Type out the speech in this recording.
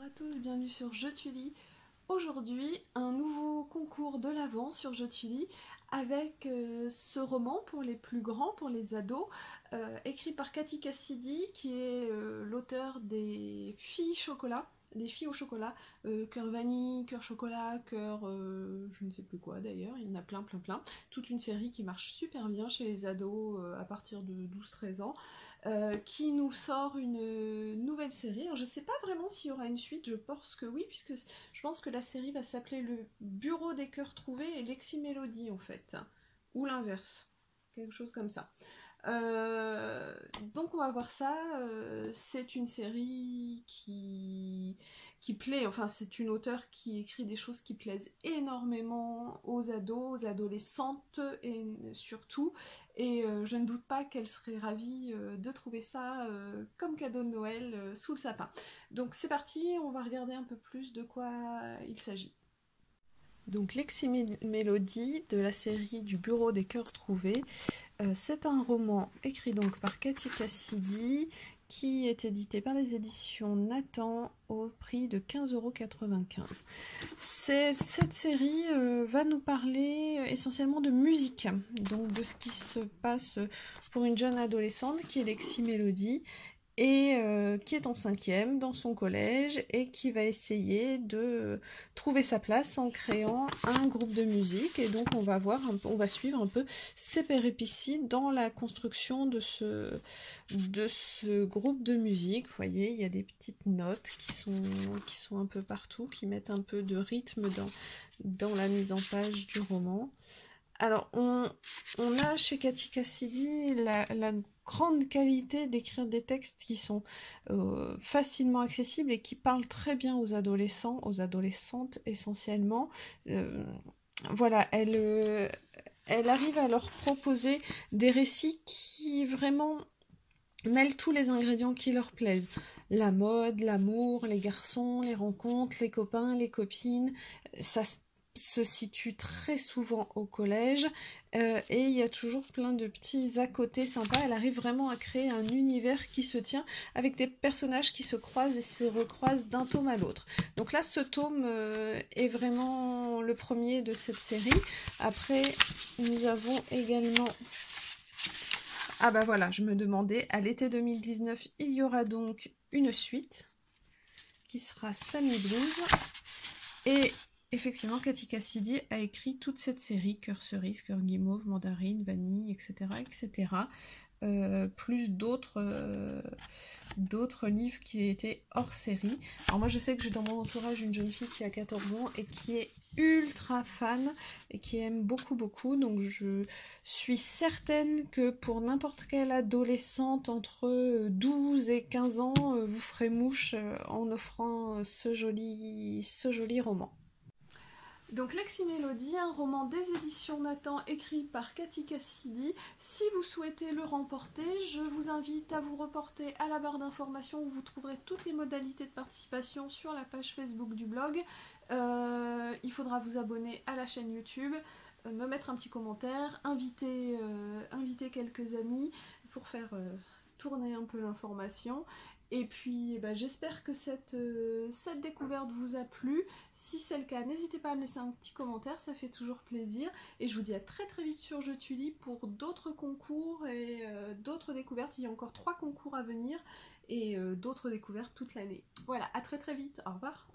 Bonjour à tous, bienvenue sur Je tu lis. Aujourd'hui, un nouveau concours de l'Avent sur Je tu lis avec ce roman pour les plus grands, pour les ados, écrit par Cathy Cassidy qui est l'auteur des filles chocolat, des filles au chocolat, cœur vanille, cœur chocolat, cœur je ne sais plus quoi d'ailleurs, il y en a plein, toute une série qui marche super bien chez les ados à partir de 12-13 ans. Qui nous sort une nouvelle série. Alors je sais pas vraiment s'il y aura une suite, je pense que oui, puisque je pense que la série va s'appeler Le Bureau des Cœurs Trouvés et Lexi Mélodie en fait. Ou l'inverse. Quelque chose comme ça. Donc on va voir ça. C'est une série qui plaît, enfin c'est une auteure qui écrit des choses qui plaisent énormément aux ados, aux adolescentes et surtout. Et je ne doute pas qu'elle serait ravie de trouver ça comme cadeau de Noël sous le sapin. Donc c'est parti, on va regarder un peu plus de quoi il s'agit. Donc Lexi Mélodie de la série du Bureau des Cœurs Trouvés. C'est un roman écrit donc par Cathy Cassidy qui est édité par les éditions Nathan au prix de 15,95 €. Cette série va nous parler essentiellement de musique, donc de ce qui se passe pour une jeune adolescente qui est Lexi Mélodie et qui est en 5e dans son collège et qui va essayer de trouver sa place en créant un groupe de musique. Et donc on va suivre un peu ses péripéties dans la construction de ce groupe de musique. Vous voyez, il y a des petites notes qui sont un peu partout, qui mettent un peu de rythme dans la mise en page du roman. Alors, on a chez Cathy Cassidy la grande qualité d'écrire des textes qui sont facilement accessibles et qui parlent très bien aux adolescents, aux adolescentes essentiellement. Voilà, elle arrive à leur proposer des récits qui vraiment mêlent tous les ingrédients qui leur plaisent. La mode, l'amour, les garçons, les rencontres, les copains, les copines. Ça se situe très souvent au collège et il y a toujours plein de petits à côté sympas. Elle arrive vraiment à créer un univers qui se tient avec des personnages qui se croisent et se recroisent d'un tome à l'autre. Donc là, ce tome est vraiment le premier de cette série. Après, nous avons également... Ah bah voilà, je me demandais, à l'été 2019, il y aura donc une suite qui sera Sammy Blues. Et effectivement, Cathy Cassidy a écrit toute cette série, Cœur cerise, Cœur guimauve, Mandarine, Vanille, etc. etc. Plus d'autres livres qui étaient hors série. Alors moi je sais que j'ai dans mon entourage une jeune fille qui a 14 ans et qui est ultra fan et qui aime beaucoup, donc je suis certaine que pour n'importe quelle adolescente entre 12 et 15 ans, vous ferez mouche en offrant ce joli roman. Donc Lexi Mélodie, un roman des éditions Nathan écrit par Cathy Cassidy. Si vous souhaitez le remporter, je vous invite à vous reporter à la barre d'informations où vous trouverez toutes les modalités de participation sur la page Facebook du blog. Il faudra vous abonner à la chaîne YouTube, me mettre un petit commentaire, inviter quelques amis pour faire tourner un peu l'information. Et puis j'espère que cette découverte vous a plu. Si c'est le cas, n'hésitez pas à me laisser un petit commentaire, ça fait toujours plaisir. Et je vous dis à très vite sur Je tu lis pour d'autres concours et d'autres découvertes. Il y a encore 3 concours à venir et d'autres découvertes toute l'année. Voilà, à très vite, au revoir.